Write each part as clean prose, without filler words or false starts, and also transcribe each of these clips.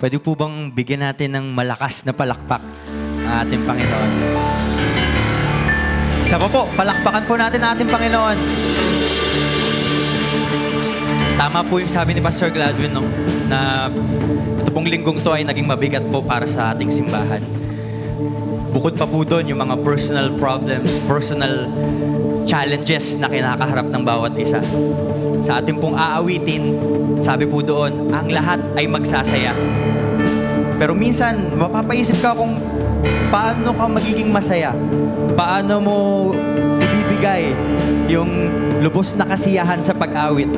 Pwede po bang bigyan natin ng malakas na palakpak ang ating Panginoon? Isa pa po, palakpakan po natin ang ating Panginoon. Tama po yung sabi ni Pastor Gladwin, no? Na ito pong linggong to ay naging mabigat po para sa ating simbahan. Bukod pa po doon yung mga personal problems, personal challenges na kinakaharap ng bawat isa. Sa ating pong aawitin, sabi po doon, ang lahat ay magsasaya. Pero minsan, mapapaisip ka kung paano ka magiging masaya. Paano mo ibibigay yung lubos na kasiyahan sa pag-awit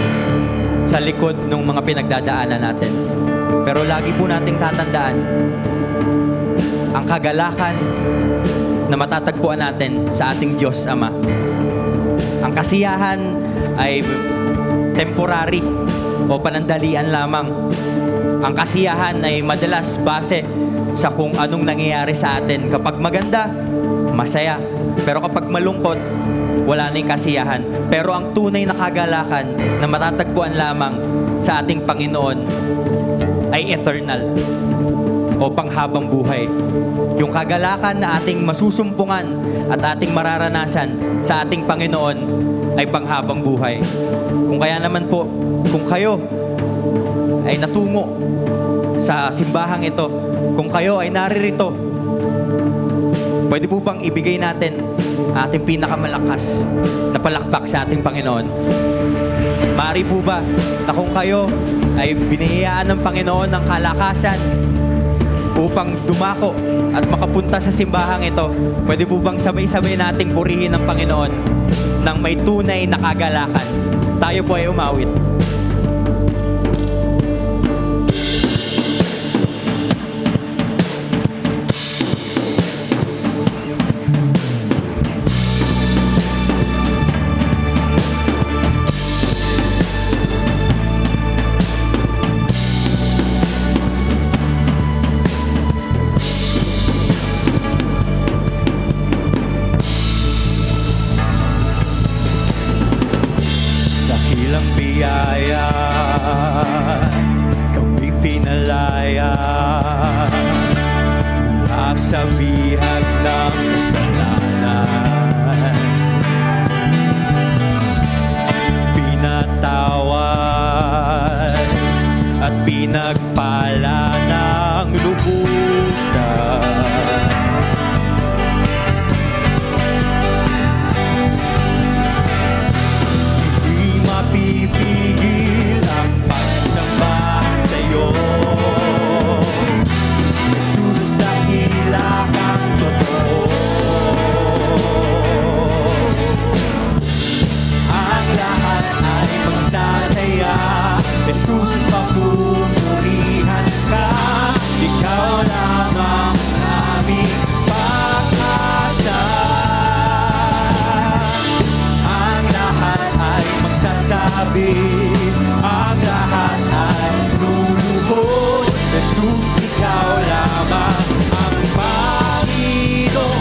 sa likod ng mga pinagdadaanan natin. Pero lagi po nating tatandaan, ang kagalakan na matatagpuan natin sa ating Diyos Ama. Ang kasiyahan ay temporary o panandalian lamang. Ang kasiyahan ay madalas base sa kung anong nangyayari sa atin. Kapag maganda, masaya. Pero kapag malungkot, wala na yung kasiyahan. Pero ang tunay na kagalakan na matatagpuan lamang sa ating Panginoon ay eternal o panghabang buhay. Yung kagalakan na ating masusumpungan at ating mararanasan sa ating Panginoon ay panghabang buhay. Kung kaya naman po, kung kayo ay natungo sa simbahang ito, kung kayo ay naririto, pwede po bang ibigay natin ating pinakamalakas na palakpak sa ating Panginoon? Maaari po ba na kung kayo ay binihiyaan ng Panginoon ng kalakasan upang dumako at makapunta sa simbahang ito, pwede po bang sabay-sabay nating purihin ng Panginoon ng may tunay na kagalakan? Tayo po ay umawit. Dakilang biyaya, kami pinalaya mula sa bihag ng kasalanan. Pinatawad at pinagpala ng lubusan. Pipigil ang pagsamba sa'yo, Jesus, dakila kang totoo. Ang lahat ay magsasaya, Jesus, papupurihan ka. Ikaw lamang ang aming pag-asa. Ang lahat ay magsasabi, ang lahat ay luluhod, Jesus, ikaw lamang ang Panginoon.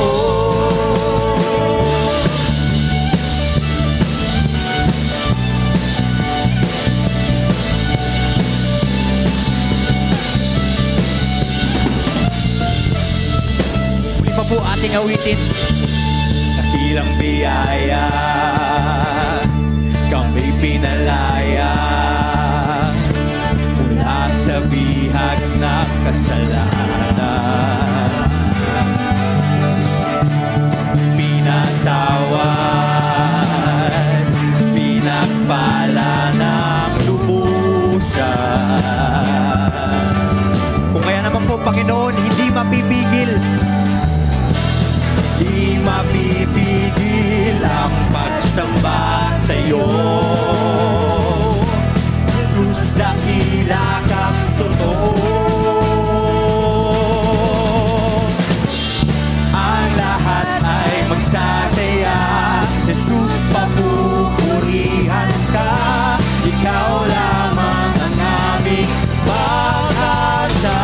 Muli pa po ating awitin. Dakilang biyaya, kami pinalaya mula sa bihag ng kasalanan. Pinatawad, pinagpala ng lubusan. Kung kaya naman po, Panginoon, hindi mapipigil ang pagsamba sa'yo. Jesus, dakila kang totoo. Ang lahat ay magsasaya, Jesus, papupurihan ka. Ikaw lamang ang aming pag-asa.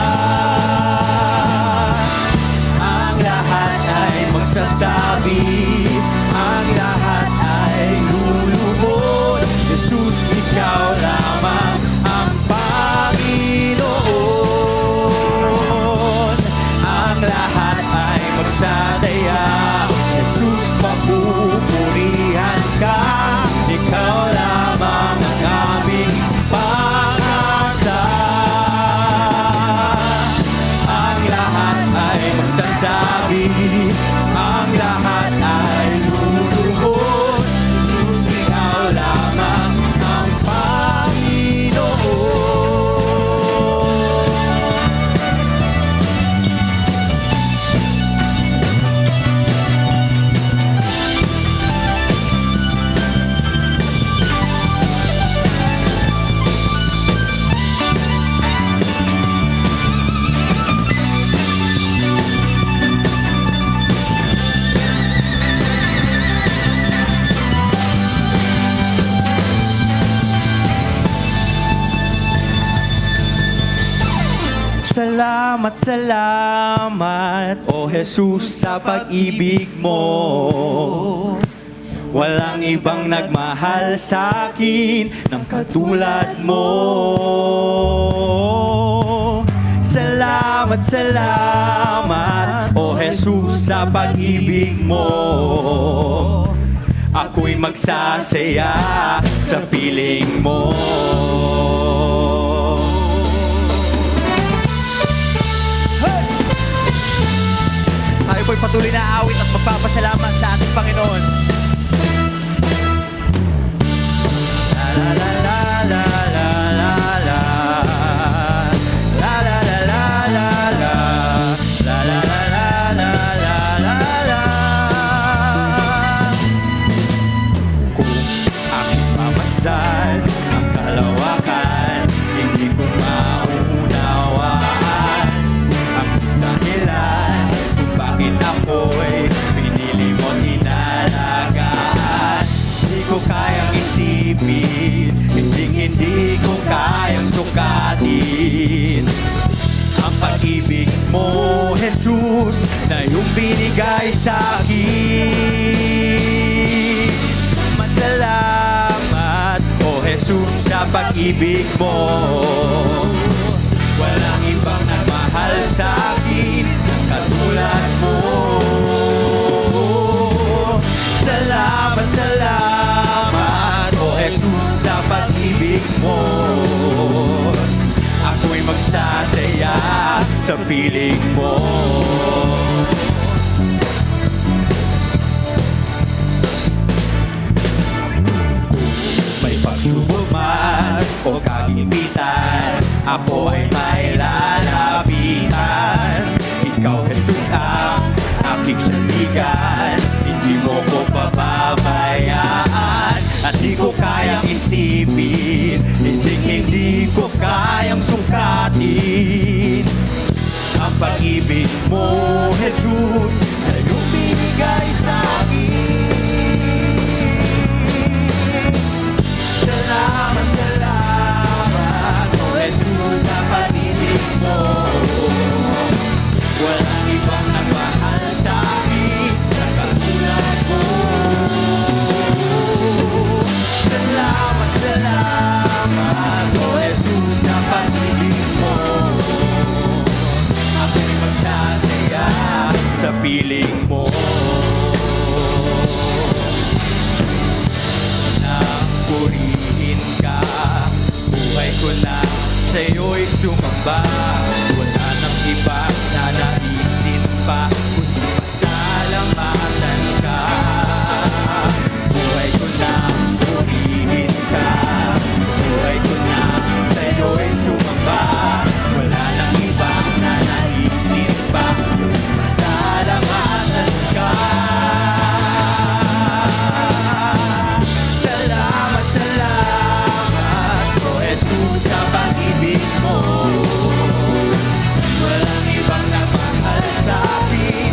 Salamat, salamat, O Jesus, sa pag-ibig mo. Walang ibang nagmahal sa akin ng katulad mo. Salamat, salamat, O Jesus, sa pag-ibig mo. Ako'y magsasaya sa piling mo. Tayo po'y patuloy na awit at magpapasalamat sa ating Panginoon. La la la la la la la. La la la la la la. La la la la la la la la. Kung aking mamasdan ang kalawakan, hindi ko maunawaan ang dahilan kung bakit ako'y pinili mo inalagaan. Hindi ko kayang isipin, hindi ko kayang sukatin ang pag-ibig mo, Jesus, na iyong binigay sa akin. Masalamat, O Jesus, sa pag-ibig mo. Walang ibang nagmahal sa akin ng katulad mo. Salamat, salamat, O Jesus, sa pag-ibig mo. Ako'y magsasaya sa piling mo. Kung may pagsubok man o kagipitan, ako ay may lalapitan. Ikaw, Jesus, ang aking sandigan. Hindi mo ko pababayaan. At di ko kayang isipin, hindi ko kayang sukatin ang pag-ibig mo, Jesus, na iyong binigay sa akin. Salamat, salamat, O Jesus, sa pag-ibig mo. Walang ibang nagmahal sa akin ng katulad mo. Salamat, salamat, O Jesus, sa pag-ibig mo. Ako'y magsasaya sa piling mo. Nang purihin ka, buhay ko na sa'yo'y sumamba. Wala nang iba na naisin pa, kundi pasalamatan ka. Buhay ko na purihin ka, buhay ko na sa'yo'y sumamba. Wala nang iba na naisin pa, kundi pasalamatan ka. Salamat, salamat, O Jesus, sa pag-ibig mo. Walang ibang nagmahal sa akin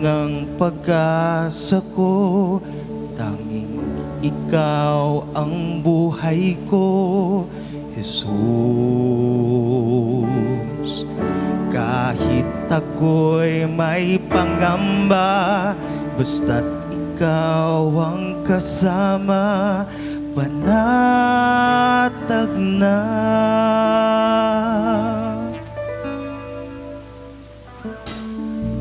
ang pag-asa ko, tanging ikaw ang buhay ko, Jesus. Kahit ako'y may pangamba, basta't ikaw ang kasama, panatag na.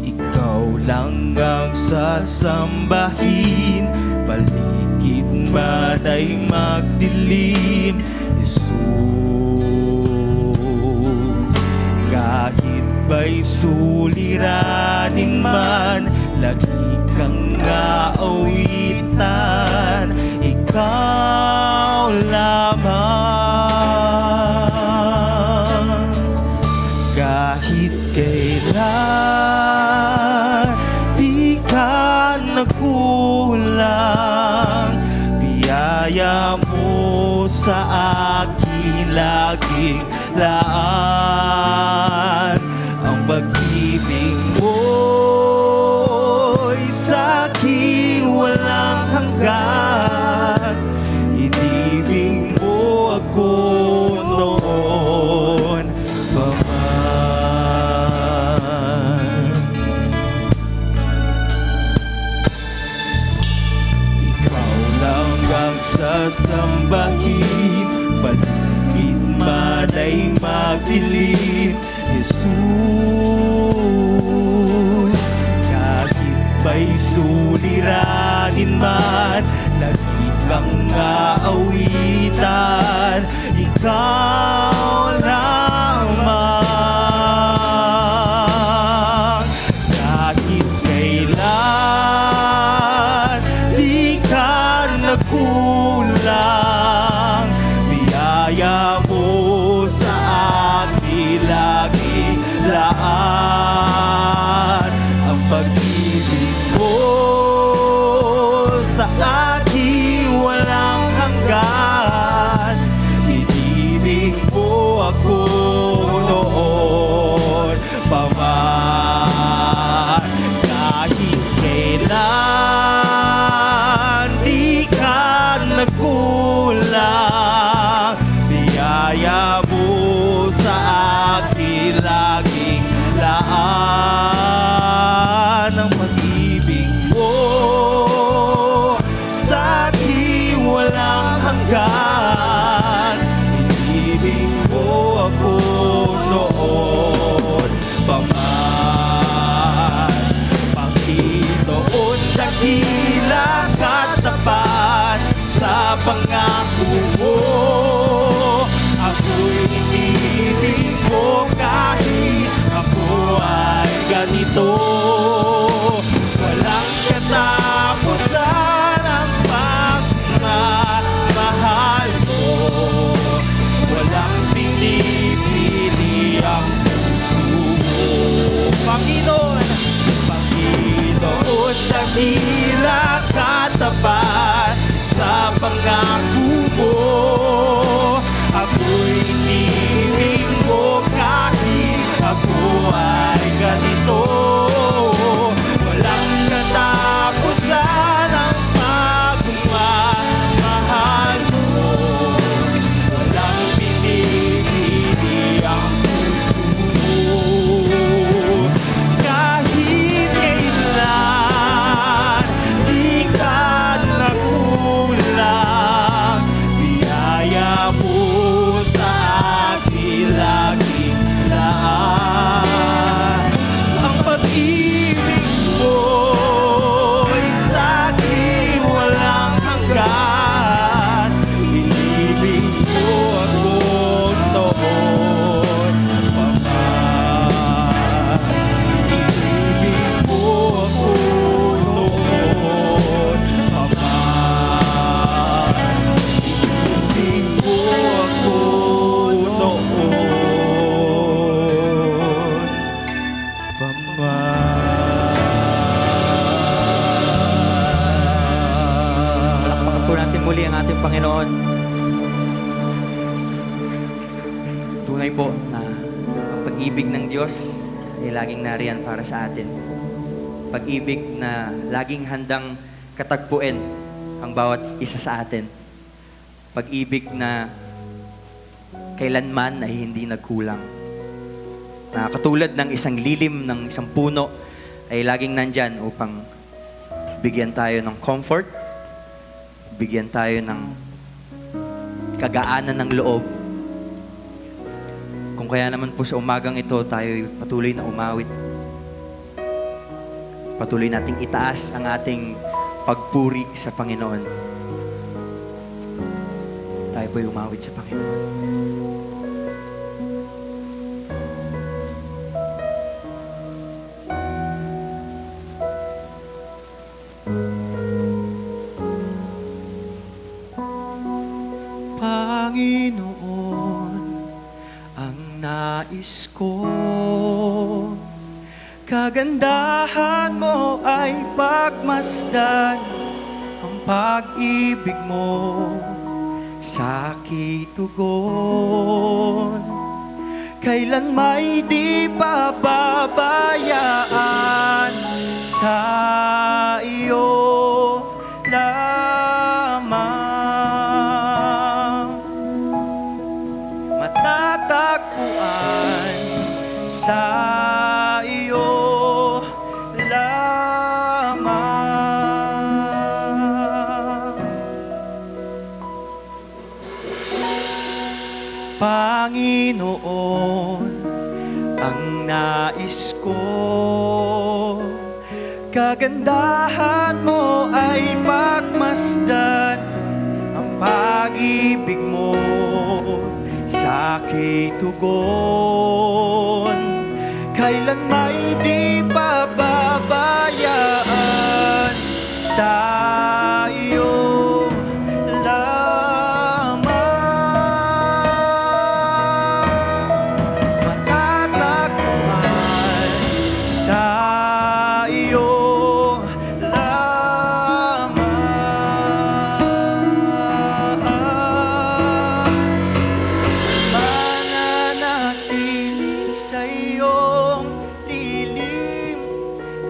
Ikaw lang ang sasambahin, paligid man ay magdilim, Jesus. Kahit ba'y suliranin man, lagi kang aawitan, ikaw lamang. Kahit kailan di ka nagkulang, biyaya mo sa akin laging laan. Ang pag-ibig mo'y sa'kin walang hanggan, inibig mo ako noon pa man. Ikaw lang ang sasambahin, paligid man ay magdilim, Jesus. Kahit ba'y suliranin man, lagi kang aawitan, ikaw lamang. Kahit kailan di ka nagkulang, biyaya mo sa akin laging laan. Ang pag-ibig mo sa akin walang hanggan, inibig mo ako noon pa man. Kahit kailan di ka nagkulang, biyaya mo sa akin laging laan. Ang pag-ibig mo sa akin walang hanggan, inibig mo ako noon pa man. Panginoon, dakila katapat sa pangako mo, ako'y inibig mo kahit ako ay ganito. Walang katapusan ang pagmamahal mo, walang pinipili ang puso mo. Panginoon, Panginoon, dakila katapat sa pangako mo, ako'y inibig mo kahit ako ay ganito. Walang katapusan ang pagmamahal mo, walang pinipili ang puso mo. Kahit kailan di ka nagkulang, biyaya mo sa akin laging laan. Ang pag-ibig mo'y sa akin walang hanggan, inibig mo ako noon pa man. Inibig mo ako noon pa man. Inibig mo ako noon pa Palakpakan man. po natin muli ang ating Panginoon. Tunay po na ang pag-ibig ng Diyos ay laging nariyan para sa atin. Pag-ibig na laging handang katagpuin ang bawat isa sa atin. Pag-ibig na kailanman ay hindi nagkulang. Na katulad ng isang lilim ng isang puno ay laging nandyan upang bigyan tayo ng comfort, bigyan tayo ng kagaanan ng loob. Kung kaya naman po sa umagang ito, tayo patuloy na umawit. Patuloy nating itaas ang ating pagpuri sa Panginoon. Tayo po'y umawit sa Panginoon. Panginoon, ang nais ko, kagandahan mo ay pagmasdan, ang pag-ibig mo sa kitugon. Kailan may di pababayaan, sa iyo lamang matatagpuan, sa iyo lamang. Panginoon, ang nais ko, kagandahan mo ay pagmasdan, ang pag-ibig mo sa kitugon. Kailan may di pababayaan, sa iyo lamang matatagpuan, sa iyo mananatili sa iyong lilim,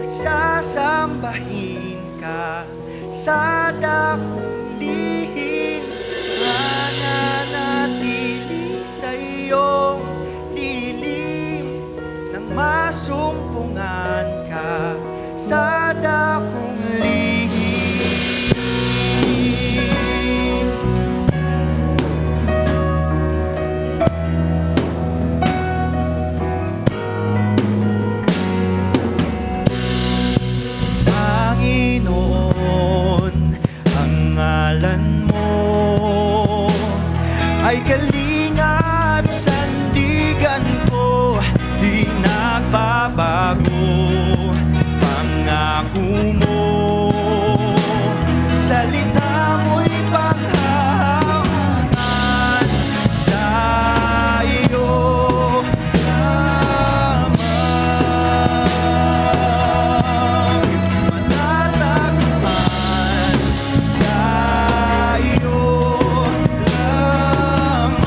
nagsasambahin ka sa dakong lihim. Mananatili sa iyong lilim, nang masumpungan ka sa dakong lihim. Panginoon, ang ngalan mo ay kalinga at sandigan ko, di nagbabago. Pangako mo, salita mo'y panghahangan, sa iyo lamang matatagpuan, sa iyo lamang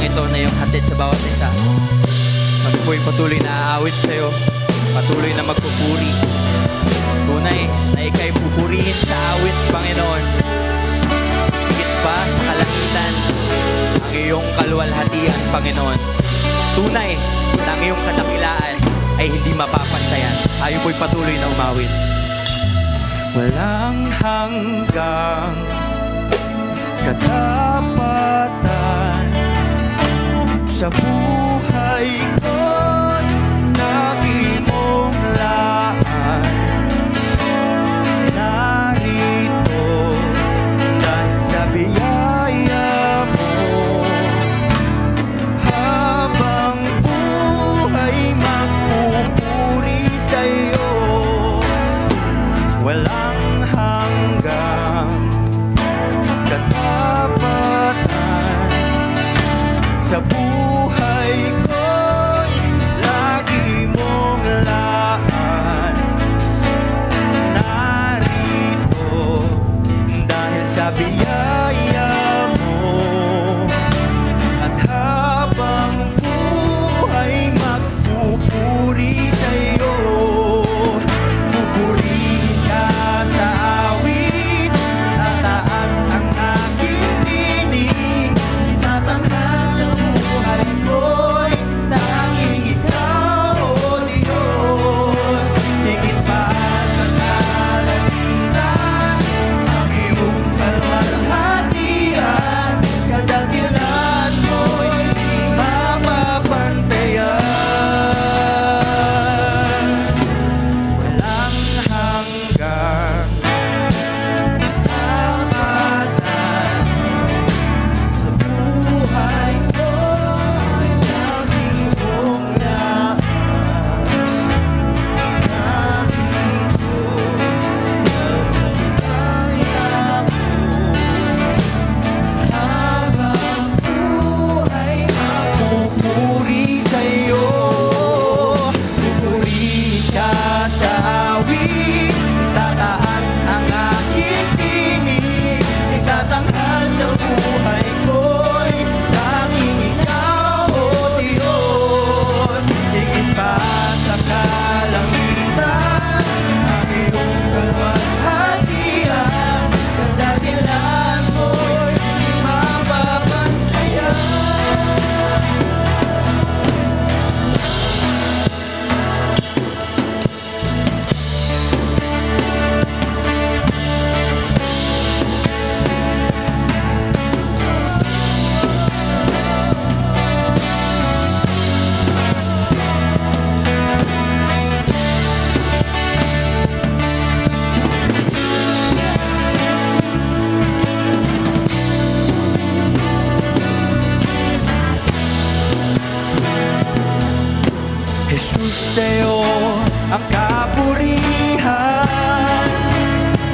ito na iyong hatid sa bawat isa. Kami po'y patuloy na aawit sa'yo, patuloy na magpupuri. Tunay na ika'y pupurihin sa awit, Panginoon. Higit pa sa kalangitan ang iyong kaluwalhatian, Panginoon. Tunay na ang iyong kadakilaan ay hindi mapapantayan. Tayo po'y patuloy na umawit. Walang hanggang katapatan sa buhay ko'y nag-imong laan. Narito dahil sa biyaya mo, habang buhay magpupuri sa'yo. Walang hanggang katapatan sa buhay ko'y lagi mong laan. Narito dahil sa biyaya mo, at habang buhay magpupuri sa'yo. Pupuri ka sa awit, tataas ang aking tinig. Itatanghal sa buhay ko'y tanging ikaw, O Diyos. Higit pa sa kalangitan ang iyong kalwalhatian. Kadakilan mo'y di mapapantayan. Walang hanggang katapatan sa buhay ko'y lagi mong laan. Narito dahil sa biyaya mo, habang buhay magpupuri sa'yo. Pupuri ka sa awit, tataas ang aking tinig. Itatanghal sa buhay ko'y tanging ikaw, O Diyos. Higit pa sa kalangitan ang iyong kalwalhatian. Kadakilan mo'y di mapapantayan. Jesus, sa'yo ang kapurihan,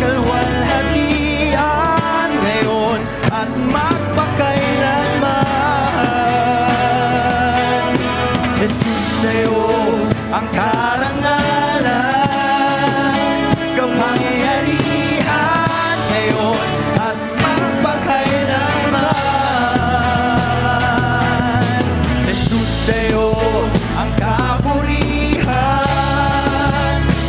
kalwalhatian ngayon at magpakailanman. Jesus, sa'yo ang karangalan, kapangyarihan ngayon at magpakailanman. Jesus, sa'yo ang kapurihan,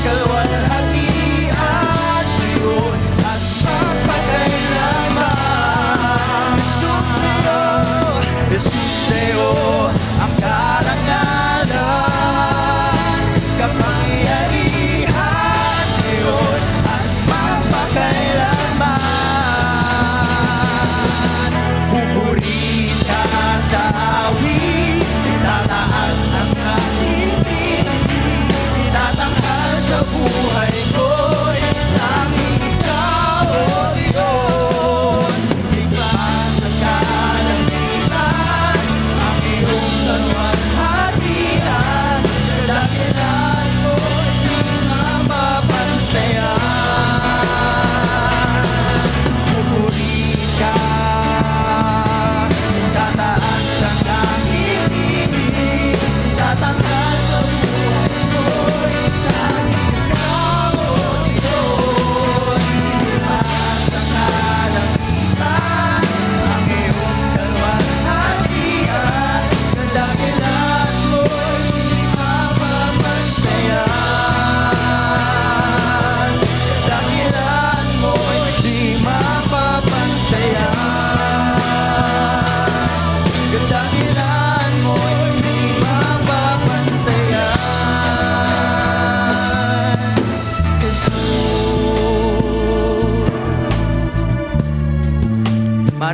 kalwalhatian ngayon at magpakailanman. Jesus, sa'yo ang karangalan, kapangyarihan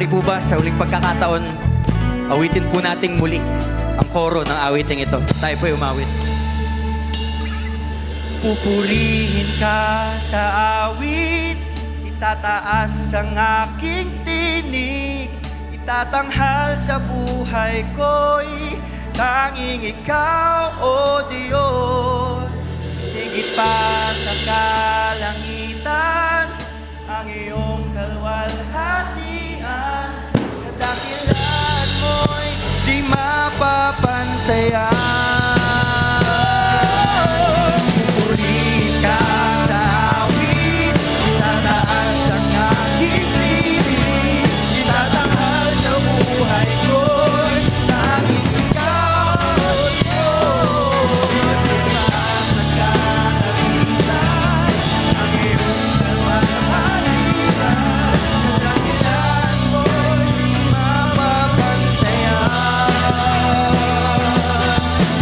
Maaari po ba sa huling pagkakataon, awitin po nating muli ang koro ng awiting ito. Tayo po umawit. Pupurihin ka sa awit, itataas ang aking tinig, itatanghal sa buhay ko'y tanging ikaw, O Diyos. Higit pa sa kalangitan, ang iyong kalwalhatian, kadakilan mo'y di mapapantayan. Pupurihin ka sa awit, itataas ang aking tinig, itatanghal sa buhay ko'y tanging ikaw, O Diyos. Sa kalangitan, ang iyong kalwalhatian, kadakilan mo'y di mapapantayan.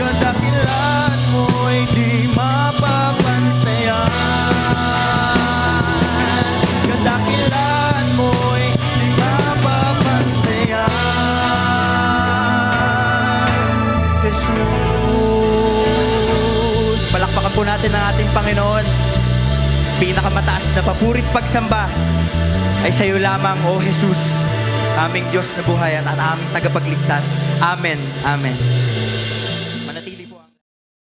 Kadakilan mo'y di mapapantayan. Kadakilan mo'y di mapapantayan. Jesus. Palakpakan po natin ang ating Panginoon. Pinakamataas na papurit pagsamba ay sa iyo lamang, O Jesus, aming Diyos na buhay at aming tagapagligtas. Amen. Amen.